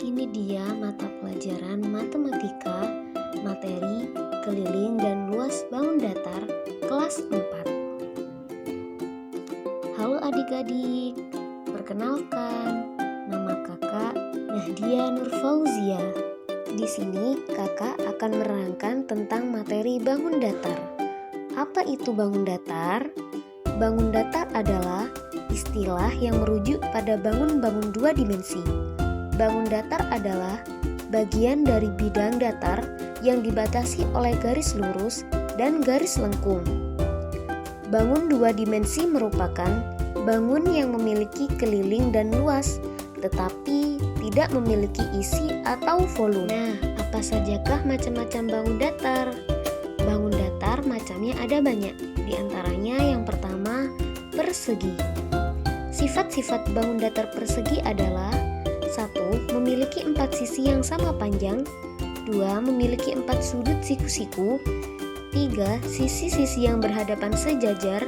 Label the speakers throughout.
Speaker 1: Ini dia mata pelajaran matematika, materi, keliling dan luas bangun datar, kelas 4. Halo adik-adik, perkenalkan, nama kakak Nahdia Nurfauzia. Di sini kakak akan menerangkan tentang materi bangun datar. Apa itu bangun datar? Bangun datar adalah istilah yang merujuk pada bangun-bangun dua dimensi. Bangun datar adalah bagian dari bidang datar yang dibatasi oleh garis lurus dan garis lengkung. Bangun dua dimensi merupakan bangun yang memiliki keliling dan luas, tetapi tidak memiliki isi atau volume. Nah, apa sajakah macam-macam bangun datar? Bangun datar macamnya ada banyak, di antaranya yang pertama, persegi. Sifat-sifat bangun datar persegi adalah 1. Memiliki 4 sisi yang sama panjang. 2. Memiliki 4 sudut siku-siku. 3. Sisi-sisi yang berhadapan sejajar.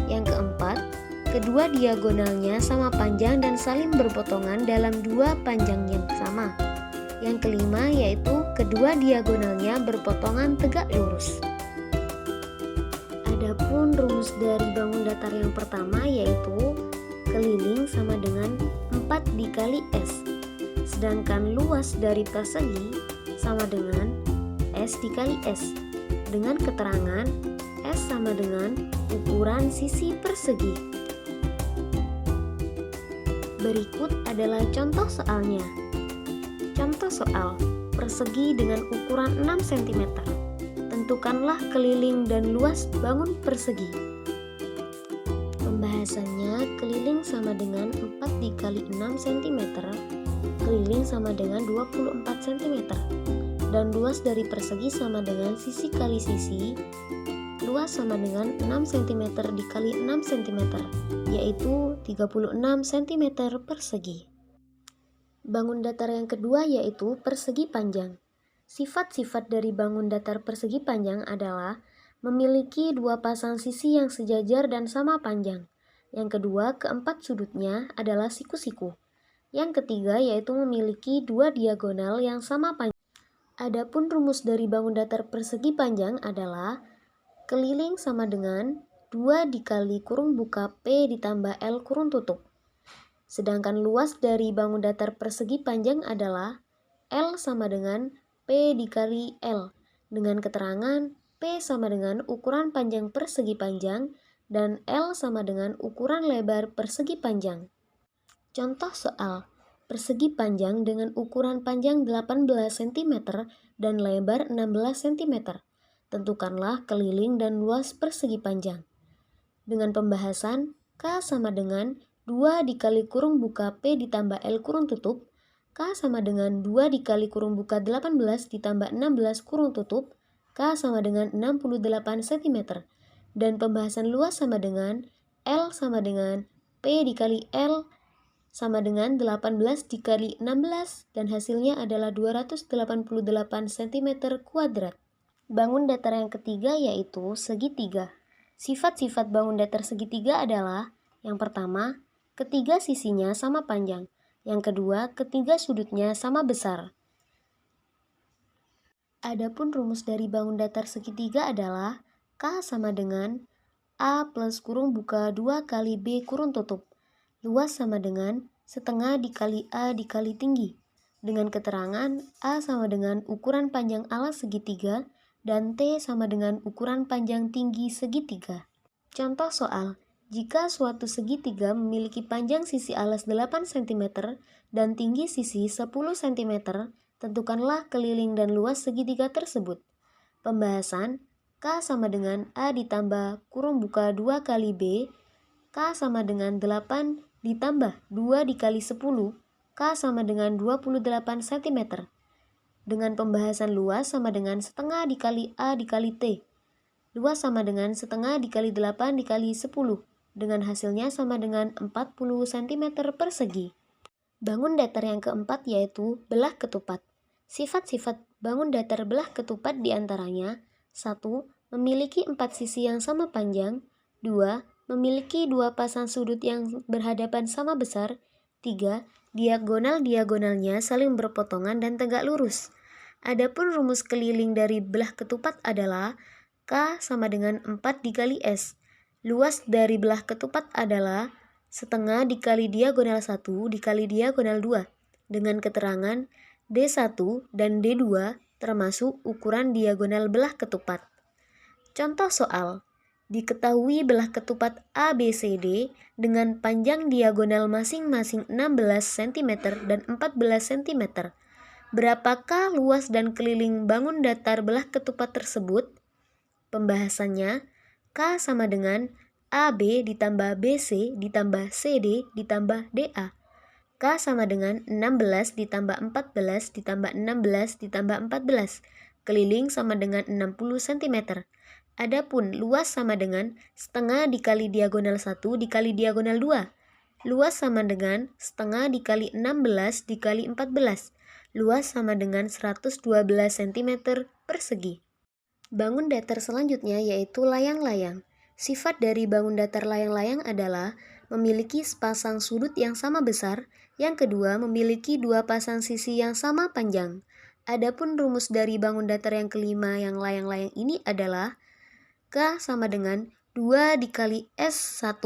Speaker 1: Yang keempat, kedua diagonalnya sama panjang dan saling berpotongan dalam dua panjang yang sama. Yang kelima yaitu kedua diagonalnya berpotongan tegak lurus. Adapun rumus dari bangun datar yang pertama yaitu keliling sama dengan 4 dikali S, sedangkan luas dari persegi sama dengan S dikali S, dengan keterangan S sama dengan ukuran sisi persegi. Berikut adalah contoh soalnya. Contoh soal, persegi dengan ukuran 6 cm. Tentukanlah keliling dan luas bangun persegi. Pembahasannya, keliling sama dengan 4 dikali 6 cm, keliling sama dengan 24 cm, dan luas dari persegi sama dengan sisi kali sisi, luas sama dengan 6 cm dikali 6 cm, yaitu 36 cm persegi. Bangun datar yang kedua yaitu persegi panjang. Sifat-sifat dari bangun datar persegi panjang adalah memiliki dua pasang sisi yang sejajar dan sama panjang. Yang kedua, keempat sudutnya adalah siku-siku. Yang ketiga yaitu memiliki dua diagonal yang sama panjang. Adapun rumus dari bangun datar persegi panjang adalah keliling sama dengan 2 dikali kurung buka P ditambah L kurung tutup. Sedangkan luas dari bangun datar persegi panjang adalah L sama dengan P dikali L, dengan keterangan P sama dengan ukuran panjang persegi panjang dan L sama dengan ukuran lebar persegi panjang. Contoh soal, persegi panjang dengan ukuran panjang 18 cm dan lebar 16 cm. Tentukanlah keliling dan luas persegi panjang. Dengan pembahasan, K sama dengan 2 dikali kurung buka P ditambah L kurung tutup, K sama dengan 2 dikali kurung buka 18 ditambah 16 kurung tutup, K sama dengan 68 cm. Dan pembahasan luas sama dengan L sama dengan P dikali L sama dengan 18 dikali 16 dan hasilnya adalah 288 cm kuadrat. Bangun datar yang ketiga yaitu segitiga. Sifat-sifat bangun datar segitiga adalah yang pertama, ketiga sisinya sama panjang. Yang kedua, ketiga sudutnya sama besar. Adapun rumus dari bangun datar segitiga adalah K sama dengan A plus kurung buka 2 kali B kurung tutup. Luas sama dengan setengah dikali A dikali tinggi. Dengan keterangan A sama dengan ukuran panjang alas segitiga dan T sama dengan ukuran panjang tinggi segitiga. Contoh soal, jika suatu segitiga memiliki panjang sisi alas 8 cm dan tinggi sisi 10 cm, tentukanlah keliling dan luas segitiga tersebut. Pembahasan, K sama dengan A ditambah kurung buka 2 kali B, K sama dengan 8 ditambah 2 dikali 10, K sama dengan 28 cm. Dengan pembahasan luas sama dengan setengah dikali A dikali T. Luas sama dengan setengah dikali 8 dikali 10, dengan hasilnya sama dengan 40 cm persegi. Bangun datar yang keempat yaitu belah ketupat. Sifat-sifat bangun datar belah ketupat diantaranya 1. Memiliki 4 sisi yang sama panjang. 2. Memiliki 2 pasang sudut yang berhadapan sama besar. 3. Diagonal-diagonalnya saling berpotongan dan tegak lurus. Adapun rumus keliling dari belah ketupat adalah K sama dengan 4 dikali S. Luas dari belah ketupat adalah setengah dikali diagonal 1 dikali diagonal 2 dengan keterangan D1 dan D2 termasuk ukuran diagonal belah ketupat. Contoh soal. Diketahui belah ketupat ABCD dengan panjang diagonal masing-masing 16 cm dan 14 cm. Berapakah luas dan keliling bangun datar belah ketupat tersebut? Pembahasannya, K sama dengan AB ditambah BC ditambah CD ditambah DA. K sama dengan 16 ditambah 14 ditambah 16 ditambah 14. Keliling sama dengan 60 cm. Adapun luas sama dengan setengah dikali diagonal 1 dikali diagonal 2. Luas sama dengan setengah dikali 16 dikali 14. Luas sama dengan 112 cm persegi. Bangun datar selanjutnya yaitu layang-layang. Sifat dari bangun datar layang-layang adalah memiliki sepasang sudut yang sama besar, yang kedua memiliki dua pasang sisi yang sama panjang. Adapun rumus dari bangun datar yang kelima yang layang-layang ini adalah K sama dengan 2 dikali S1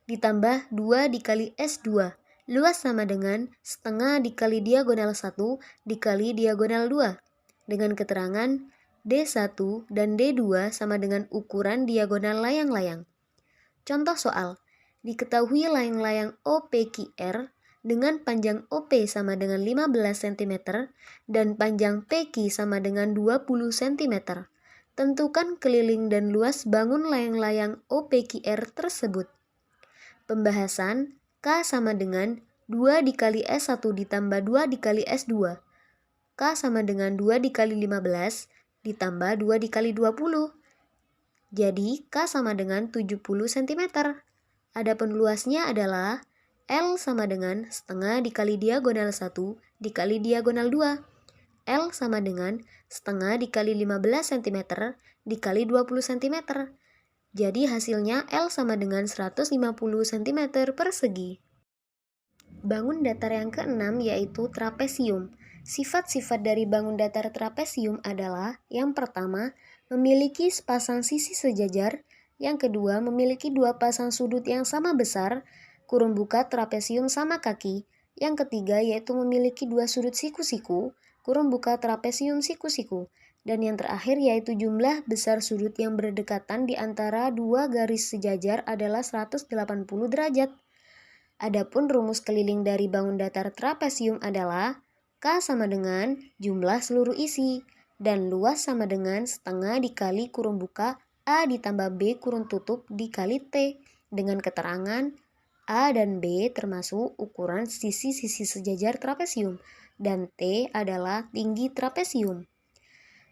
Speaker 1: ditambah 2 dikali S2. Luas sama dengan setengah dikali diagonal 1 dikali diagonal 2. Dengan keterangan D1 dan D2 sama dengan ukuran diagonal layang-layang. Contoh soal. Diketahui layang-layang OPQR dengan panjang OP sama dengan 15 cm dan panjang PQ sama dengan 20 cm. Tentukan keliling dan luas bangun layang-layang OPQR tersebut. Pembahasan K sama dengan 2 dikali S1 ditambah 2 dikali S2. K sama dengan 2 dikali 15 ditambah 2 dikali 20. Jadi K sama dengan 70 cm. Adapun luasnya adalah L sama dengan setengah dikali diagonal 1 dikali diagonal 2. L sama dengan setengah dikali 15 cm dikali 20 cm. Jadi hasilnya L sama dengan 150 cm persegi. Bangun datar yang keenam yaitu trapesium. Sifat-sifat dari bangun datar trapesium adalah yang pertama, memiliki sepasang sisi sejajar, yang kedua, memiliki dua pasang sudut yang sama besar, kurung buka trapesium sama kaki, yang ketiga yaitu memiliki dua sudut siku-siku, kurung buka trapesium siku-siku, dan yang terakhir yaitu jumlah besar sudut yang berdekatan di antara dua garis sejajar adalah 180 derajat. Adapun rumus keliling dari bangun datar trapesium adalah K sama dengan jumlah seluruh isi, dan luas sama dengan setengah dikali kurung buka A ditambah B kurung tutup dikali T, dengan keterangan A dan B termasuk ukuran sisi-sisi sejajar trapesium, dan T adalah tinggi trapesium.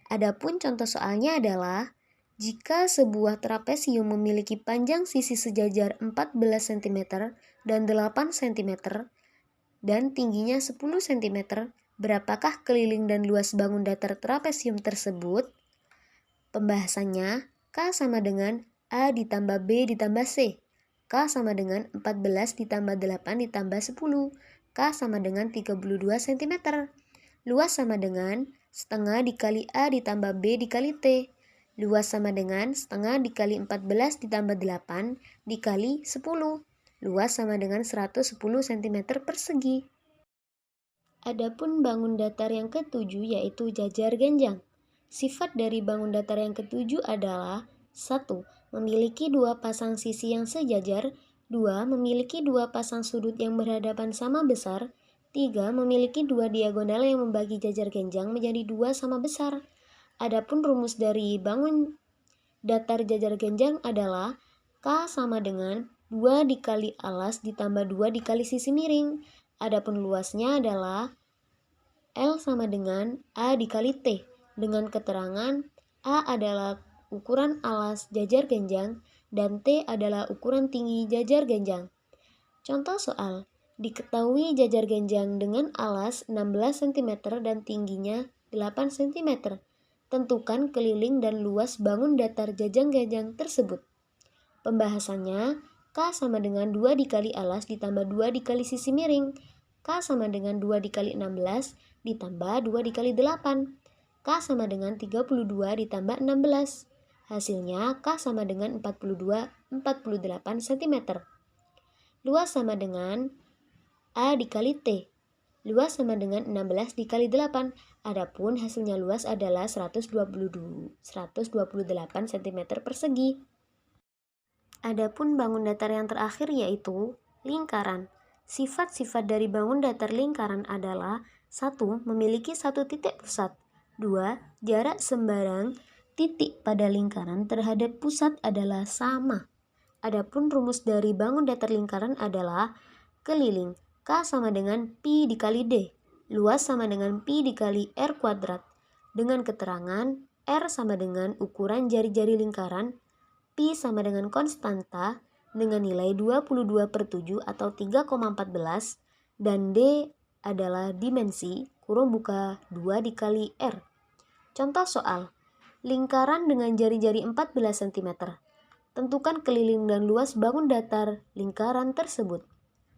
Speaker 1: Adapun contoh soalnya adalah, jika sebuah trapesium memiliki panjang sisi sejajar 14 cm dan 8 cm dan tingginya 10 cm, berapakah keliling dan luas bangun datar trapesium tersebut? Pembahasannya, K sama dengan A ditambah B ditambah C. K sama dengan 14 ditambah 8 ditambah 10. K sama dengan 32 cm. Luas sama dengan setengah dikali A ditambah B dikali T. Luas sama dengan setengah dikali 14 ditambah 8 dikali 10. Luas sama dengan 110 cm persegi. Adapun bangun datar yang ketujuh yaitu jajar genjang. Sifat dari bangun datar yang ketujuh adalah 1. Memiliki dua pasang sisi yang sejajar. 2. Memiliki dua pasang sudut yang berhadapan sama besar. 3. Memiliki dua diagonal yang membagi jajar genjang menjadi dua sama besar. Adapun rumus dari bangun datar jajar genjang adalah K sama dengan 2 dikali alas ditambah 2 dikali sisi miring. Adapun luasnya adalah L sama dengan A dikali T, dengan keterangan A adalah ukuran alas jajar genjang dan T adalah ukuran tinggi jajar genjang. Contoh soal. Diketahui jajar genjang dengan alas 16 cm dan tingginya 8 cm. Tentukan keliling dan luas bangun datar jajar genjang tersebut. Pembahasannya, K sama dengan 2 dikali alas ditambah 2 dikali sisi miring. K sama dengan 2 dikali 16 ditambah 2 dikali 8. K sama dengan 32 ditambah 16. Hasilnya K sama dengan 48 cm. Luas sama dengan A dikali T. Luas sama dengan 16 dikali 8. Adapun hasilnya luas adalah 128 cm persegi. Adapun bangun datar yang terakhir yaitu lingkaran. Sifat-sifat dari bangun datar lingkaran adalah 1. Memiliki satu titik pusat. 2. Jarak sembarang titik pada lingkaran terhadap pusat adalah sama. Adapun rumus dari bangun datar lingkaran adalah keliling. K sama dengan pi dikali D. Luas sama dengan pi dikali R kuadrat. Dengan keterangan R sama dengan ukuran jari-jari lingkaran, pi sama dengan konstanta dengan nilai 22/7 atau 3,14 dan D adalah dimensi (2 dikali R). Contoh soal, lingkaran dengan jari-jari 14 cm. Tentukan keliling dan luas bangun datar lingkaran tersebut.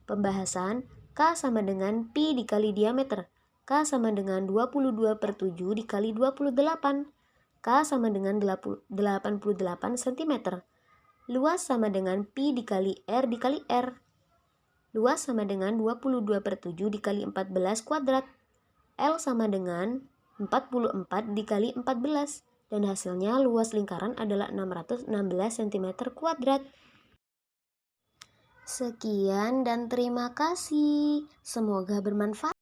Speaker 1: Pembahasan, K sama dengan pi dikali diameter. K sama dengan 22/7 dikali 28. K sama dengan 88 cm. Luas sama dengan pi dikali R. Luas sama dengan 22/7 dikali 14 kuadrat. L sama dengan 44 dikali 14. Dan hasilnya luas lingkaran adalah 616 cm kuadrat. Sekian dan terima kasih. Semoga bermanfaat.